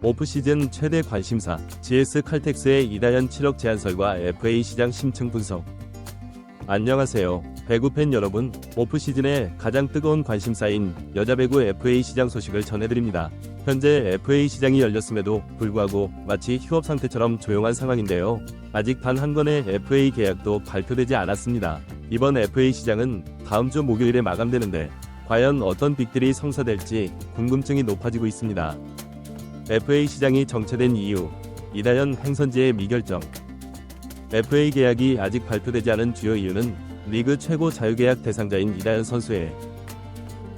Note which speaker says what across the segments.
Speaker 1: 오프시즌 최대 관심사, GS 칼텍스의 이다현 7억 제안설과 FA 시장 심층 분석. 안녕하세요. 배구팬 여러분, 오프시즌의 가장 뜨거운 관심사인 여자 배구 FA 시장 소식을 전해드립니다. 현재 FA 시장이 열렸음에도 불구하고 마치 휴업 상태처럼 조용한 상황인데요. 아직 단 한 건의 FA 계약도 발표되지 않았습니다. 이번 FA 시장은 다음 주 목요일에 마감되는데 과연 어떤 빅딜이 성사될지 궁금증이 높아지고 있습니다. FA 시장이 정체된 이유, 이다현 행선지의 미결정. FA 계약이 아직 발표되지 않은 주요 이유는 리그 최고 자유계약 대상자인 이다현 선수의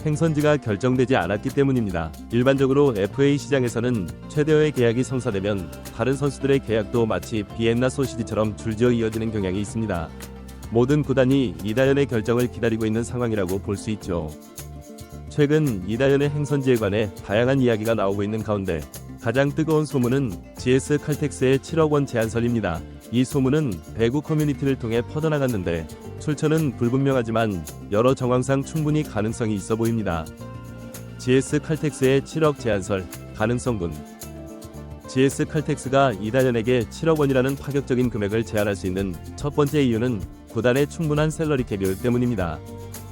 Speaker 1: 행선지가 결정되지 않았기 때문입니다. 일반적으로 FA 시장에서는 최대의 계약이 성사되면 다른 선수들의 계약도 마치 비엔나 소시지처럼 줄지어 이어지는 경향이 있습니다. 모든 구단이 이다현의 결정을 기다리고 있는 상황이라고 볼 수 있죠. 최근 이다현의 행선지에 관해 다양한 이야기가 나오고 있는 가운데 가장 뜨거운 소문은 GS 칼텍스의 7억 원 제안설입니다. 이 소문은 배구 커뮤니티를 통해 퍼져나갔는데 출처는 불분명하지만 여러 정황상 충분히 가능성이 있어 보입니다. GS 칼텍스의 7억 제안설, 가능성분. GS 칼텍스가 이다현에게 7억 원이라는 파격적인 금액을 제안할 수 있는 첫 번째 이유는 구단의 충분한 샐러리 캡 때문입니다.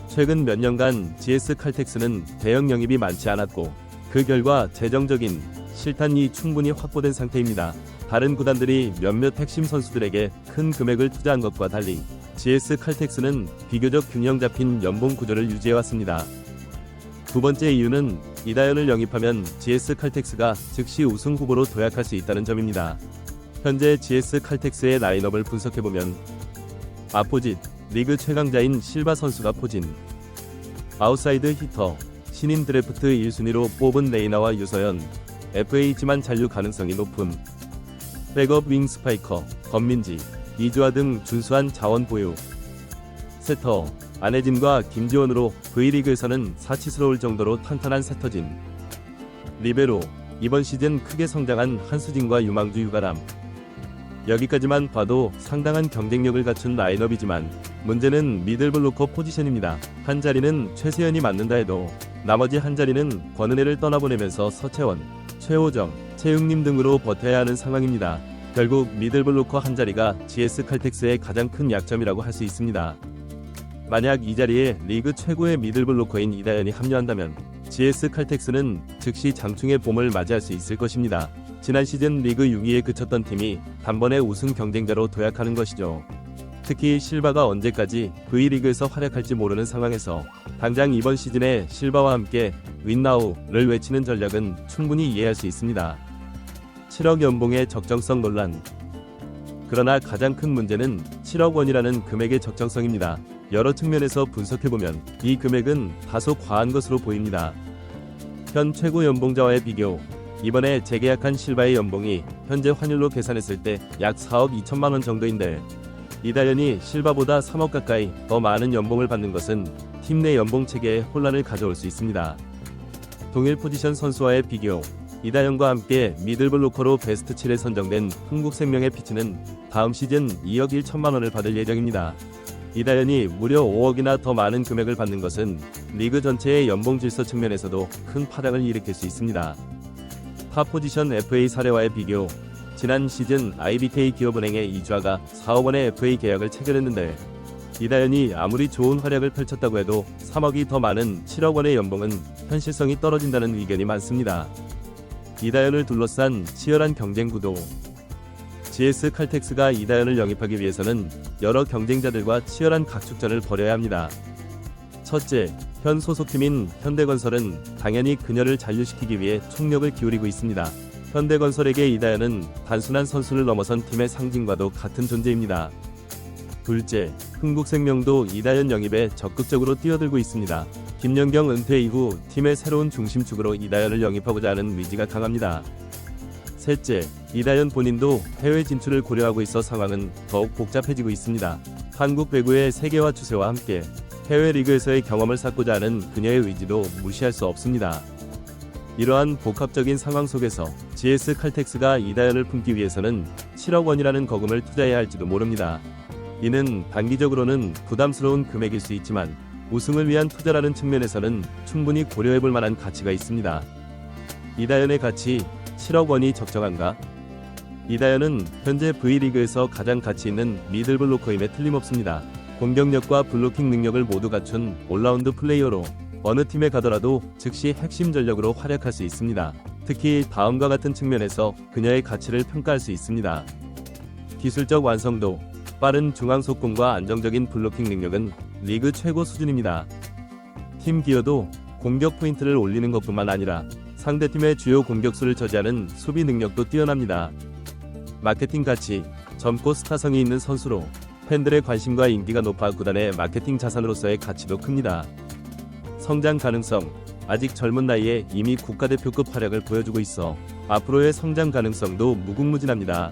Speaker 1: 최근 몇 년간 GS 칼텍스는 대형 영입이 많지 않았고 그 결과 재정적인 실탄이 충분히 확보된 상태입니다. 다른 구단들이 몇몇 핵심 선수들에게 큰 금액을 투자한 것과 달리 GS 칼텍스는 비교적 균형 잡힌 연봉 구조를 유지해왔습니다. 두 번째 이유는 이다현을 영입하면 GS 칼텍스가 즉시 우승 후보로 도약할 수 있다는 점입니다. 현재 GS 칼텍스의 라인업을 분석해보면 아포짓, 리그 최강자인 실바 선수가 포진, 아웃사이드 히터, 신인 드래프트 1순위로 뽑은 레이나와 유서연, FA지만 잔류 가능성이 높음, 백업 윙 스파이커, 권민지, 이주아 등 준수한 자원 보유, 세터, 안혜진과 김지원으로 V리그에서는 사치스러울 정도로 탄탄한 세터진, 리베로, 이번 시즌 크게 성장한 한수진과 유망주 유가람. 여기까지만 봐도 상당한 경쟁력을 갖춘 라인업이지만 문제는 미들블로커 포지션입니다. 한 자리는 최세연이 맡는다 해도 나머지 한 자리는 권은혜를 떠나보내면서 서채원, 최호정, 최흥림 등으로 버텨야 하는 상황입니다. 결국 미들블로커 한 자리가 GS 칼텍스의 가장 큰 약점이라고 할 수 있습니다. 만약 이 자리에 리그 최고의 미들블로커인 이다현이 합류한다면 GS 칼텍스는 즉시 장충의 봄을 맞이할 수 있을 것입니다. 지난 시즌 리그 6위에 그쳤던 팀이 단번에 우승 경쟁자로 도약하는 것이죠. 특히 실바가 언제까지 V리그에서 활약할지 모르는 상황에서 당장 이번 시즌에 실바와 함께 윈나우를 외치는 전략은 충분히 이해할 수 있습니다. 7억 연봉의 적정성 논란. 그러나 가장 큰 문제는 7억 원이라는 금액의 적정성입니다. 여러 측면에서 분석해보면 이 금액은 다소 과한 것으로 보입니다. 현 최고 연봉자와의 비교. 이번에 재계약한 실바의 연봉이 현재 환율로 계산했을 때 약 4억 2천만 원 정도인데 이다현이 실바보다 3억 가까이 더 많은 연봉을 받는 것은 팀 내 연봉 체계에 혼란을 가져올 수 있습니다. 동일 포지션 선수와의 비교. 이다현과 함께 미들블로커로 베스트 7에 선정된 흥국생명의 피치는 다음 시즌 2억 1천만 원을 받을 예정입니다. 이다현이 무려 5억이나 더 많은 금액을 받는 것은 리그 전체의 연봉 질서 측면에서도 큰 파장을 일으킬 수 있습니다. 탑 포지션 FA 사례와의 비교. 지난 시즌 IBK 기업은행의 이주아가 4억 원의 FA 계약을 체결했는데 이다현이 아무리 좋은 활약을 펼쳤다고 해도 3억이 더 많은 7억 원의 연봉은 현실성이 떨어진다는 의견이 많습니다. 이다현을 둘러싼 치열한 경쟁 구도. GS 칼텍스가 이다현을 영입하기 위해서는 여러 경쟁자들과 치열한 각축전을 벌여야 합니다. 첫째, 현 소속팀인 현대건설은 당연히 그녀를 잔류시키기 위해 총력을 기울이고 있습니다. 현대건설에게 이다현은 단순한 선수를 넘어선 팀의 상징과도 같은 존재입니다. 둘째, 흥국생명도 이다현 영입에 적극적으로 뛰어들고 있습니다. 김연경 은퇴 이후 팀의 새로운 중심축으로 이다현을 영입하고자 하는 의지가 강합니다. 셋째, 이다현 본인도 해외 진출을 고려하고 있어 상황은 더욱 복잡해지고 있습니다. 한국 배구의 세계화 추세와 함께 해외 리그에서의 경험을 쌓고자 하는 그녀의 의지도 무시할 수 없습니다. 이러한 복합적인 상황 속에서 GS 칼텍스가 이다현을 품기 위해서는 7억 원이라는 거금을 투자해야 할지도 모릅니다. 이는 단기적으로는 부담스러운 금액일 수 있지만 우승을 위한 투자라는 측면에서는 충분히 고려해볼 만한 가치가 있습니다. 이다현의 가치, 7억 원이 적정한가? 이다현은 현재 V리그에서 가장 가치 있는 미들블로커임에 틀림없습니다. 공격력과 블로킹 능력을 모두 갖춘 올라운드 플레이어로 어느 팀에 가더라도 즉시 핵심 전력으로 활약할 수 있습니다. 특히 다음과 같은 측면에서 그녀의 가치를 평가할 수 있습니다. 기술적 완성도, 빠른 중앙 속공과 안정적인 블로킹 능력은 리그 최고 수준입니다. 팀 기여도 공격 포인트를 올리는 것뿐만 아니라 상대팀의 주요 공격수를 저지하는 수비 능력도 뛰어납니다. 마케팅 가치, 젊고 스타성이 있는 선수로 팬들의 관심과 인기가 높아 구단의 마케팅 자산으로서의 가치도 큽니다. 성장 가능성, 아직 젊은 나이에 이미 국가대표급 활약을 보여주고 있어 앞으로의 성장 가능성도 무궁무진합니다.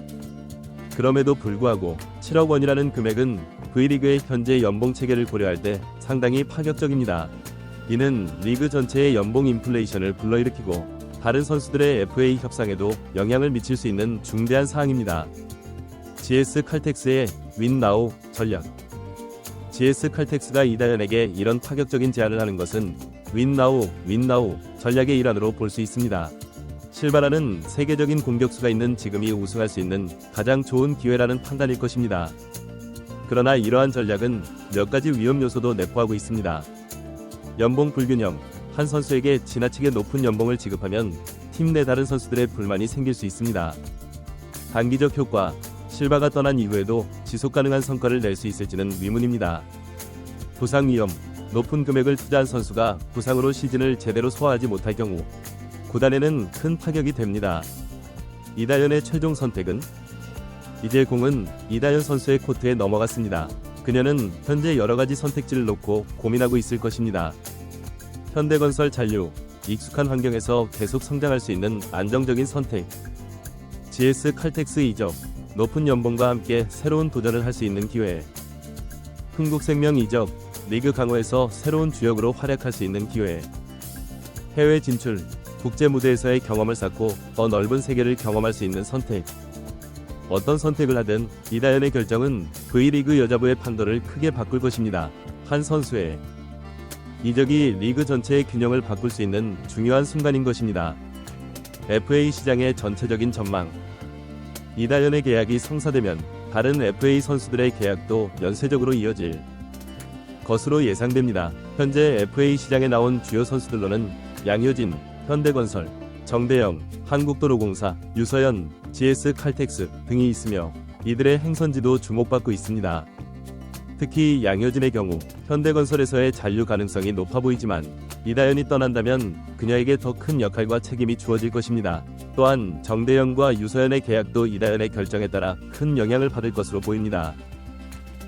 Speaker 1: 그럼에도 불구하고 7억 원이라는 금액은 V리그의 현재 연봉 체계를 고려할 때 상당히 파격적입니다. 이는 리그 전체의 연봉 인플레이션을 불러일으키고 다른 선수들의 FA 협상에도 영향을 미칠 수 있는 중대한 사항입니다. GS 칼텍스의 윈 나우 전략. GS 칼텍스가 이다현에게 이런 파격적인 제안을 하는 것은 윈 나우 전략의 일환으로 볼 수 있습니다. 실바라는 세계적인 공격수가 있는 지금이 우승할 수 있는 가장 좋은 기회라는 판단일 것입니다. 그러나 이러한 전략은 몇 가지 위험 요소도 내포하고 있습니다. 연봉 불균형, 한 선수에게 지나치게 높은 연봉을 지급하면 팀 내 다른 선수들의 불만이 생길 수 있습니다. 단기적 효과, 실바가 떠난 이후에도 지속 가능한 성과를 낼 수 있을지는 의문입니다. 부상 위험, 높은 금액을 투자한 선수가 부상으로 시즌을 제대로 소화하지 못할 경우 구단에는 큰 타격이 됩니다. 이다현의 최종 선택은? 이제 공은 이다현 선수의 코트에 넘어갔습니다. 그녀는 현재 여러가지 선택지를 놓고 고민하고 있을 것입니다. 현대건설 잔류, 익숙한 환경에서 계속 성장할 수 있는 안정적인 선택. GS 칼텍스 이적, 높은 연봉과 함께 새로운 도전을 할 수 있는 기회. 흥국생명 이적, 리그 강호에서 새로운 주역으로 활약할 수 있는 기회. 해외 진출, 국제 무대에서의 경험을 쌓고 더 넓은 세계를 경험할 수 있는 선택. 어떤 선택을 하든 이다현의 결정은 V리그 여자부의 판도를 크게 바꿀 것입니다. 한 선수의 이적이 리그 전체의 균형을 바꿀 수 있는 중요한 순간인 것입니다. FA 시장의 전체적인 전망. 이다현의 계약이 성사되면 다른 FA 선수들의 계약도 연쇄적으로 이어질 것으로 예상됩니다. 현재 FA 시장에 나온 주요 선수들로는 양효진, 현대건설, 정대영, 한국도로공사, 유서연, GS 칼텍스 등이 있으며 이들의 행선지도 주목받고 있습니다. 특히 양효진의 경우 현대건설에서의 잔류 가능성이 높아 보이지만 이다현이 떠난다면 그녀에게 더 큰 역할과 책임이 주어질 것입니다. 또한 정대영과 유서연의 계약도 이다현의 결정에 따라 큰 영향을 받을 것으로 보입니다.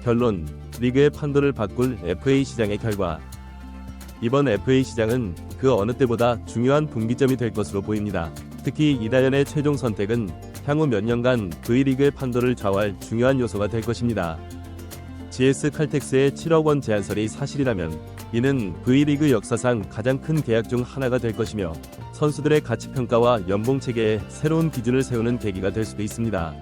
Speaker 1: 결론, 리그의 판도를 바꿀 FA 시장의 결과. 이번 FA 시장은 그 어느 때보다 중요한 분기점이 될 것으로 보입니다. 특히 이다현의 최종 선택은 향후 몇 년간 V리그의 판도를 좌우할 중요한 요소가 될 것입니다. GS 칼텍스의 7억 원 제안설이 사실이라면 이는 V리그 역사상 가장 큰 계약 중 하나가 될 것이며 선수들의 가치평가와 연봉 체계에 새로운 기준을 세우는 계기가 될 수도 있습니다.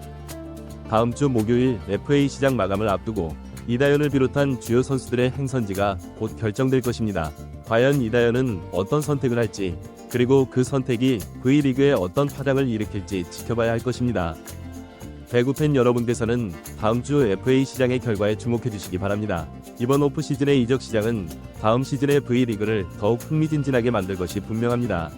Speaker 1: 다음 주 목요일 FA 시장 마감을 앞두고 이다현을 비롯한 주요 선수들의 행선지가 곧 결정될 것입니다. 과연 이다현은 어떤 선택을 할지, 그리고 그 선택이 V리그에 어떤 파장을 일으킬지 지켜봐야 할 것입니다. 배구 팬 여러분께서는 다음 주 FA 시장의 결과에 주목해 주시기 바랍니다. 이번 오프시즌의 이적 시장은 다음 시즌의 V리그를 더욱 흥미진진하게 만들 것이 분명합니다.